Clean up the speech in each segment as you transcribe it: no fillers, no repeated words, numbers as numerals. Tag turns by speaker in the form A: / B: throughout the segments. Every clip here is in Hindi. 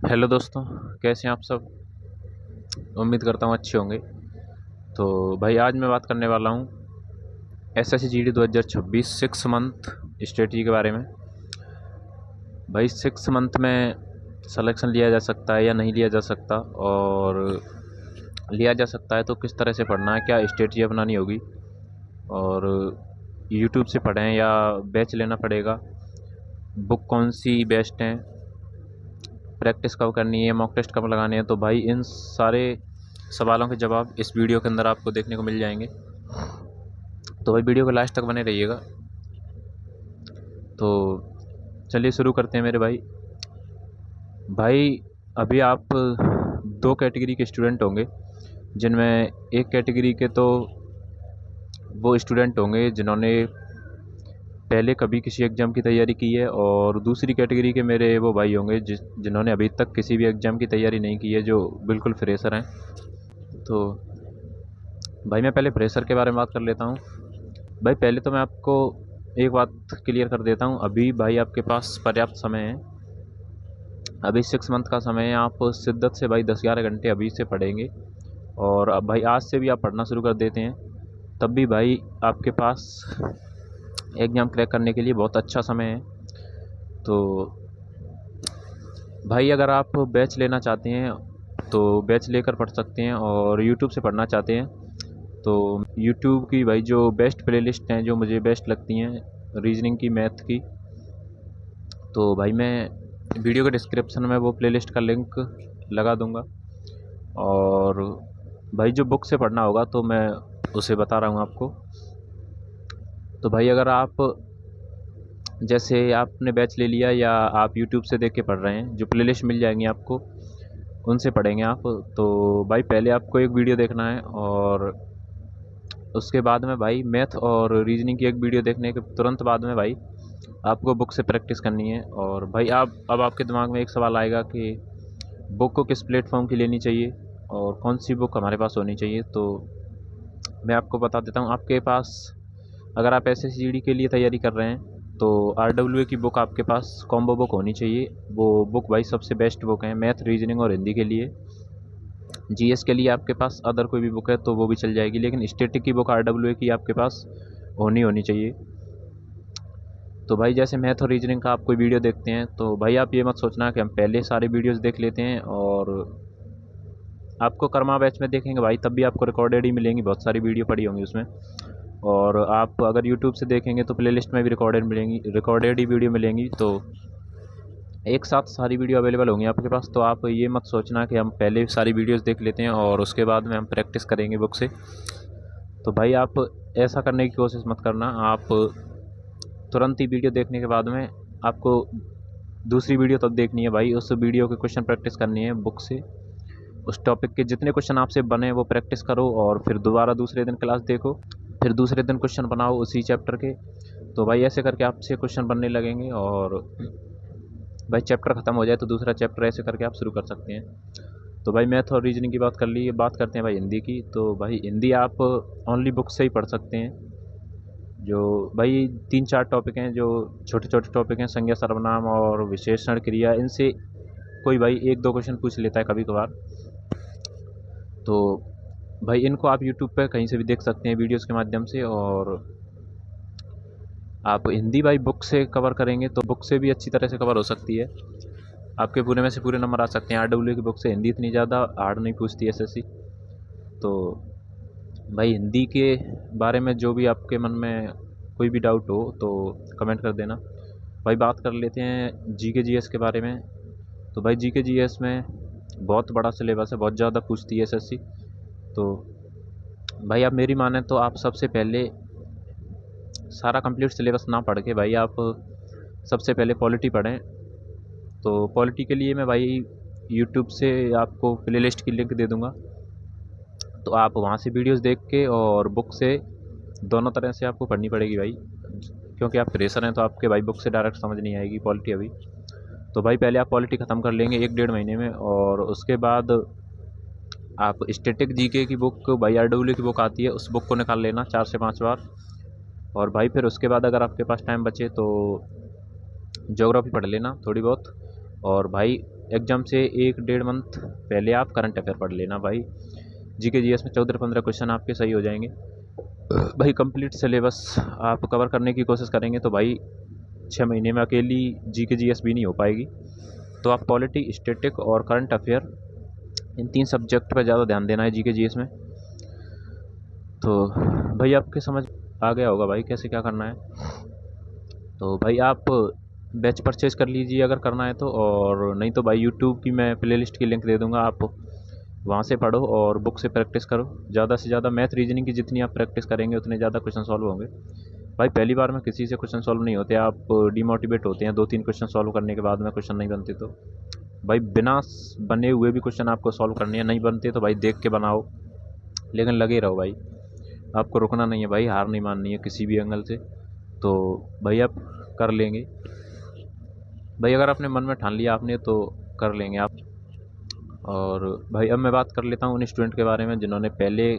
A: हेलो दोस्तों, कैसे हैं आप सब। उम्मीद करता हूँ अच्छे होंगे। तो भाई आज मैं बात करने वाला हूँ SSC GD 2026 six month strategy के बारे में। भाई सिक्स मंथ में सिलेक्शन लिया जा सकता है या नहीं लिया जा सकता, और लिया जा सकता है तो किस तरह से पढ़ना है, क्या स्ट्रेटजी अपनानी होगी, और यूट्यूब से पढ़ें या बैच लेना पड़ेगा, बुक कौन सी बेस्ट है, प्रैक्टिस कब करनी है, मॉक टेस्ट कब लगाने हैं। तो भाई इन सारे सवालों के जवाब इस वीडियो के अंदर आपको देखने को मिल जाएंगे। तो भाई वीडियो को लास्ट तक बने रहिएगा। तो चलिए शुरू करते हैं मेरे भाई। भाई अभी आप दो कैटेगरी के स्टूडेंट होंगे, जिनमें एक कैटेगरी के तो वो स्टूडेंट होंगे जिन्होंने पहले कभी किसी एग्ज़ाम की तैयारी की है, और दूसरी कैटेगरी के मेरे वो भाई होंगे जिन्होंने अभी तक किसी भी एग्ज़ाम की तैयारी नहीं की है, जो बिल्कुल फ्रेशर हैं। तो भाई मैं पहले फ्रेशर के बारे में बात कर लेता हूँ। भाई पहले तो मैं आपको एक बात क्लियर कर देता हूँ, अभी भाई आपके पास पर्याप्त समय है। अभी सिक्स मंथ का समय है, आप शिद्दत से भाई 10-11 घंटे अभी से पढ़ेंगे, और अब भाई आज से भी आप पढ़ना शुरू कर देते हैं, तब भी भाई आपके पास एग्ज़ाम क्रैक करने के लिए बहुत अच्छा समय है। तो भाई अगर आप बैच लेना चाहते हैं तो बैच लेकर पढ़ सकते हैं, और यूट्यूब से पढ़ना चाहते हैं तो यूट्यूब की भाई जो बेस्ट प्लेलिस्ट हैं जो मुझे बेस्ट लगती हैं रीजनिंग की, मैथ की, तो भाई मैं वीडियो के डिस्क्रिप्शन में वो प्लेलिस्ट का लिंक लगा दूंगा। और भाई जो बुक से पढ़ना होगा तो मैं उसे बता रहा हूँ आपको। तो भाई अगर आप जैसे आपने बैच ले लिया या आप यूट्यूब से देख के पढ़ रहे हैं, जो प्लेलिस्ट मिल जाएंगी आपको उनसे पढ़ेंगे आप। तो भाई पहले आपको एक वीडियो देखना है, और उसके बाद में भाई मैथ और रीजनिंग की एक वीडियो देखने के तुरंत बाद में भाई आपको बुक से प्रैक्टिस करनी है। और भाई आप अब आपके दिमाग में एक सवाल आएगा कि बुक को किस प्लेटफॉर्म की लेनी चाहिए और कौन सी बुक हमारे पास होनी चाहिए। तो मैं आपको बता देता हूँ, आपके पास अगर आप S S C G D के लिए तैयारी कर रहे हैं तो आर डब्ल्यू ए की बुक आपके पास कॉम्बो बुक होनी चाहिए। वो बुक भाई सबसे बेस्ट बुक है मैथ, रीजनिंग और हिंदी के लिए। जीएस के लिए आपके पास अदर कोई भी बुक है तो वो भी चल जाएगी, लेकिन स्टैटिक की बुक आर डब्ल्यू ए की आपके पास होनी होनी चाहिए। तो भाई जैसे मैथ और रीजनिंग का आप कोई वीडियो देखते हैं तो भाई आप ये मत सोचना कि हम पहले सारे वीडियोस देख लेते हैं, और आपको कर्मा बैच में देखेंगे भाई तब भी आपको रिकॉर्डेड ही मिलेंगी, बहुत सारी वीडियो पड़ी होंगी उसमें। और आप अगर यूट्यूब से देखेंगे तो प्लेलिस्ट में भी रिकॉर्डेड मिलेंगी, रिकॉर्डेड ही वीडियो मिलेंगी। तो एक साथ सारी वीडियो अवेलेबल होंगी आपके पास। तो आप ये मत सोचना कि हम पहले सारी वीडियोस देख लेते हैं और उसके बाद में हम प्रैक्टिस करेंगे बुक से। तो भाई आप ऐसा करने की कोशिश मत करना। आप तुरंत ही वीडियो देखने के बाद में आपको दूसरी वीडियो तब देखनी है भाई, उस वीडियो के क्वेश्चन प्रैक्टिस करनी है बुक से। उस टॉपिक के जितने क्वेश्चन आपसे बने वो प्रैक्टिस करो, और फिर दोबारा दूसरे दिन क्लास देखो, फिर दूसरे दिन क्वेश्चन बनाओ उसी चैप्टर के। तो भाई ऐसे करके आपसे क्वेश्चन बनने लगेंगे, और भाई चैप्टर ख़त्म हो जाए तो दूसरा चैप्टर ऐसे करके आप शुरू कर सकते हैं। तो भाई मैथ और रीजनिंग की बात कर ली, बात करते हैं भाई हिंदी की। तो भाई हिंदी आप ओनली बुक से ही पढ़ सकते हैं। जो भाई 3-4 टॉपिक हैं, जो छोटे छोटे टॉपिक हैं, संज्ञा सर्वनाम और विशेषण क्रिया, इनसे कोई भाई एक दो क्वेश्चन पूछ लेता है कभी कभार। तो भाई इनको आप यूट्यूब पे कहीं से भी देख सकते हैं वीडियोस के माध्यम से। और आप हिंदी भाई बुक से कवर करेंगे तो बुक से भी अच्छी तरह से कवर हो सकती है, आपके पूरे में से पूरे नंबर आ सकते हैं। आर डब्ल्यू की बुक से हिंदी इतनी ज़्यादा हार्ड नहीं पूछती एसएससी। तो भाई हिंदी के बारे में जो भी आपके मन में कोई भी डाउट हो तो कमेंट कर देना। भाई बात कर लेते हैं जीके जीएस के बारे में। तो भाई जीके जीएस में बहुत बड़ा सिलेबस है, बहुत ज़्यादा पूछती है एसएससी। तो भाई आप मेरी माने तो आप सबसे पहले सारा कंप्लीट सिलेबस ना पढ़ के भाई आप सबसे पहले पॉलिटी पढ़ें। तो पॉलिटी के लिए मैं भाई यूट्यूब से आपको प्लेलिस्ट की लिंक दे दूँगा, तो आप वहाँ से वीडियोस देख के और बुक से दोनों तरह से आपको पढ़नी पड़ेगी भाई, क्योंकि आप फ्रेशर हैं तो आपके भाई बुक से डायरेक्ट समझ नहीं आएगी पॉलिटी अभी। तो भाई पहले आप पॉलिटी ख़त्म कर लेंगे 1-1.5 महीने में, और उसके बाद आप स्टैटिक जीके की बुक भाई आर डब्ल्यू की बुक आती है, उस बुक को निकाल लेना 4 से 5 बार। और भाई फिर उसके बाद अगर आपके पास टाइम बचे तो ज्योग्राफी पढ़ लेना थोड़ी बहुत। और भाई एग्ज़ाम से 1-1.5 मंथ पहले आप करंट अफेयर पढ़ लेना भाई। जीके जीएस में 14-15 क्वेश्चन आपके सही हो जाएंगे भाई। कंप्लीट सिलेबस आप कवर करने की कोशिश करेंगे तो भाई 6 महीने में अकेली जीके जीएस भी नहीं हो पाएगी। तो आप पॉलिटी, स्टैटिक और करंट अफेयर इन 3 सब्जेक्ट पर ज़्यादा ध्यान देना है जीके जीएस में। तो भाई आपके समझ आ गया होगा भाई कैसे क्या करना है। तो भाई आप बैच परचेज़ कर लीजिए अगर करना है तो, और नहीं तो भाई यूट्यूब की मैं प्लेलिस्ट की लिंक दे दूँगा, आप वहाँ से पढ़ो और बुक से प्रैक्टिस करो। ज़्यादा से ज़्यादा मैथ रीजनिंग की जितनी आप प्रैक्टिस करेंगे उतने ज़्यादा क्वेश्चन सॉल्व होंगे भाई। पहली बार में किसी से क्वेश्चन सॉल्व नहीं होते, आप डिमोटिवेट होते हैं 2-3 क्वेश्चन सॉल्व करने के बाद में क्वेश्चन नहीं बनते। तो भाई बिना बने हुए भी क्वेश्चन आपको सॉल्व करने हैं, नहीं बनते तो भाई देख के बनाओ, लेकिन लगे रहो भाई। आपको रुकना नहीं है भाई, हार नहीं माननी है किसी भी एंगल से। तो भाई आप कर लेंगे भाई, अगर आपने मन में ठान लिया आपने तो कर लेंगे आप। और भाई अब मैं बात कर लेता हूँ उन स्टूडेंट के बारे में जिन्होंने पहले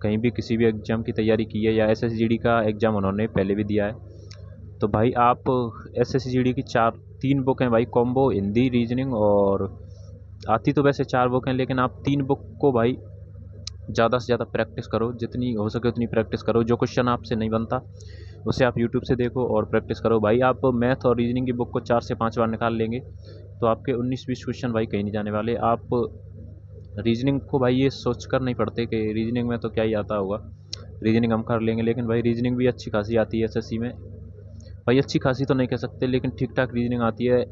A: कहीं भी किसी भी एग्ज़ाम की तैयारी की है या एसएसजीडी का एग्ज़ाम उन्होंने पहले भी दिया है। तो भाई आप एसएसजीडी की 3 बुक हैं भाई, कॉम्बो, हिंदी, रीजनिंग, और आती तो वैसे 4 बुक हैं, लेकिन आप 3 बुक को भाई ज़्यादा से ज़्यादा प्रैक्टिस करो, जितनी हो सके उतनी प्रैक्टिस करो। जो क्वेश्चन आपसे नहीं बनता उसे आप यूट्यूब से देखो और प्रैक्टिस करो भाई। आप मैथ और रीजनिंग की बुक को 4 से 5 बार निकाल लेंगे तो आपके 19-20 क्वेश्चन भाई कहीं नहीं जाने वाले। आप रीजनिंग को भाई ये सोच कर नहीं पढ़ते कि रीजनिंग में तो क्या ही आता होगा, रीजनिंग हम कर लेंगे, लेकिन भाई रीजनिंग भी अच्छी खासी आती है एसएससी में भाई। अच्छी खासी तो नहीं कह सकते, लेकिन ठीक ठाक रीजनिंग आती है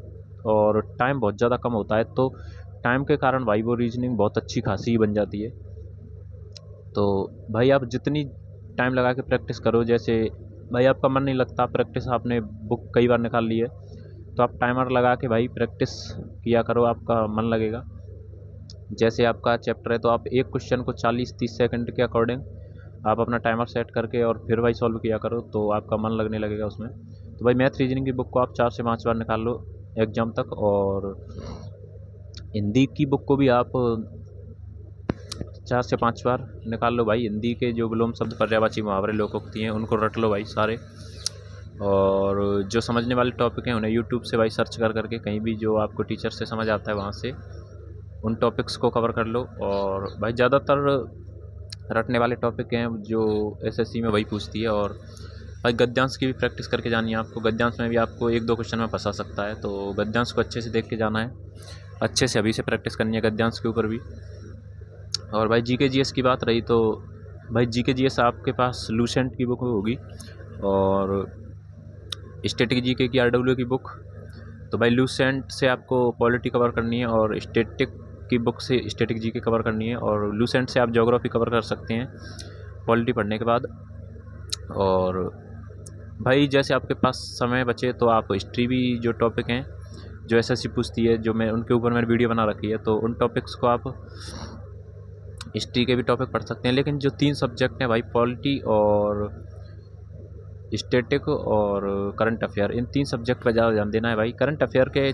A: और टाइम बहुत ज़्यादा कम होता है, तो टाइम के कारण भाई वो रीजनिंग बहुत अच्छी खासी बन जाती है। तो भाई आप जितनी टाइम लगा के प्रैक्टिस करो, जैसे भाई आपका मन नहीं लगता प्रैक्टिस, आपने बुक कई बार निकाल ली है तो आप टाइमर लगा के भाई प्रैक्टिस किया करो, आपका मन लगेगा। जैसे आपका चैप्टर है तो आप एक क्वेश्चन को 40-30 सेकंड के अकॉर्डिंग आप अपना टाइमर सेट करके और फिर भाई सॉल्व किया करो, तो आपका मन लगने लगेगा उसमें। तो भाई मैथ रीजनिंग की बुक को आप 4 से 5 बार निकाल लो एग्ज़ाम तक, और हिंदी की बुक को भी आप 4 से 5 बार निकाल लो भाई। हिंदी के जो विलोम शब्द, पर्यायवाची, मुहावरे, लोकोक्ति हैं उनको रट लो भाई सारे, और जो समझने वाले टॉपिक हैं उन्हें यूट्यूब से भाई सर्च कर करके कहीं भी जो आपको टीचर से समझ आता है वहाँ से उन टॉपिक्स को कवर कर लो। और भाई ज़्यादातर रटने वाले टॉपिक हैं जो एसएससी में वही पूछती है। और भाई गद्यांश की भी प्रैक्टिस करके जानी है आपको, गद्यांश में भी आपको 1-2 क्वेश्चन में फंसा सकता है, तो गद्यांश को अच्छे से देख के जाना है, अच्छे से अभी से प्रैक्टिस करनी है गद्यांश के ऊपर भी। और भाई जीके जीएस की बात रही तो भाई जीके जीएस आपके पास लूसेंट की बुक होगी और स्टैटिक जीके की आरडब्ल्यू की बुक। तो भाई लूसेंट से आपको पॉलिटी कवर करनी है और स्टैटिक की बुक से स्टैटिक जीके कवर करनी है, और लूसेंट से आप ज्योग्राफी कवर कर सकते हैं पॉलिटी पढ़ने के बाद। और भाई जैसे आपके पास समय बचे तो आप हिस्ट्री भी, जो टॉपिक हैं जो एसएससी पूछती है, जो मैं उनके ऊपर मैंने वीडियो बना रखी है, तो उन टॉपिक्स को आप हिस्ट्री के भी टॉपिक पढ़ सकते हैं। लेकिन जो 3 सब्जेक्ट हैं भाई, पॉलिटी और स्टैटिक और करंट अफेयर, इन 3 सब्जेक्ट पर ज़्यादा ध्यान देना है भाई। करंट अफेयर के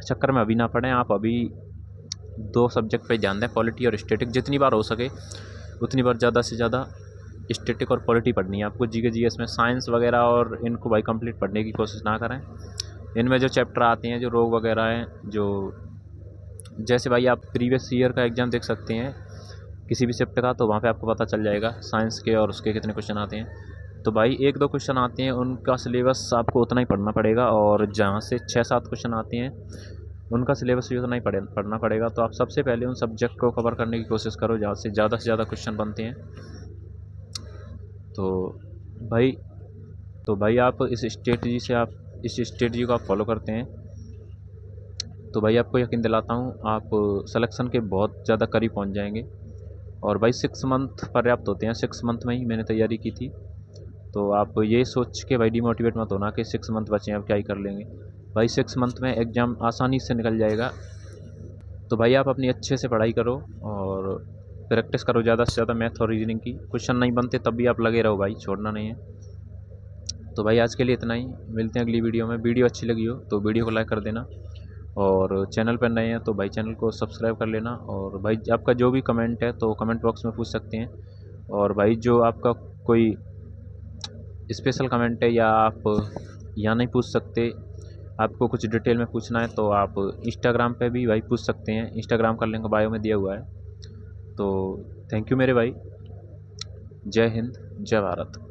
A: चक्कर में अभी ना पढ़ें, आप अभी 2 सब्जेक्ट पे ध्यान दें, पॉलिटी और स्टैटिक। जितनी बार हो सके उतनी बार ज़्यादा से ज़्यादा स्टैटिक और पॉलिटी पढ़नी है आपको। जीके जीएस में साइंस वगैरह और इनको भाई कंप्लीट पढ़ने की कोशिश ना करें। इनमें जो चैप्टर आते हैं, जो रोग वगैरह हैं, जो जैसे भाई आप प्रीवियस ईयर का एग्ज़ाम देख सकते हैं किसी भी शिफ्ट का, तो वहाँ पे आपको पता चल जाएगा साइंस के और उसके कितने क्वेश्चन आते हैं। तो भाई 1-2 क्वेश्चन आते हैं, उनका सिलेबस आपको उतना ही पढ़ना पड़ेगा, और जहाँ से 6-7 क्वेश्चन आते हैं उनका सिलेबस भी उतना ही पढ़ना पड़ेगा। तो आप सबसे पहले उन सब्जेक्ट को कवर करने की कोशिश करो जहाँ से ज़्यादा क्वेश्चन बनते हैं। तो भाई आप इस स्ट्रेटजी को आप फॉलो करते हैं तो भाई आपको यकीन दिलाता हूँ आप सिलेक्शन के बहुत ज़्यादा करीब पहुँच जाएंगे। और भाई 6 मंथ पर्याप्त होते हैं, 6 मंथ में ही मैंने तैयारी की थी। तो आप ये सोच के भाई डिमोटिवेट मत होना कि 6 मंथ बचे हैं अब क्या ही कर लेंगे। भाई 6 मंथ में एग्ज़ाम आसानी से निकल जाएगा। तो भाई आप अपनी अच्छे से पढ़ाई करो और प्रैक्टिस करो ज़्यादा से ज़्यादा मैथ और रीजनिंग की। क्वेश्चन नहीं बनते तब भी आप लगे रहो भाई, छोड़ना नहीं है। तो भाई आज के लिए इतना ही, मिलते हैं अगली वीडियो में। वीडियो अच्छी लगी हो तो वीडियो को लाइक कर देना, और चैनल पर नए हैं तो भाई चैनल को सब्सक्राइब कर लेना। और भाई आपका जो भी कमेंट है तो कमेंट बॉक्स में पूछ सकते हैं। और भाई जो आपका कोई स्पेशल कमेंट है या आप यहाँ नहीं पूछ सकते, आपको कुछ डिटेल में पूछना है तो आप इंस्टाग्राम पे भी भाई पूछ सकते हैं, इंस्टाग्राम का लिंक बायो में दिया हुआ है। तो थैंक यू मेरे भाई। जय हिंद, जय भारत।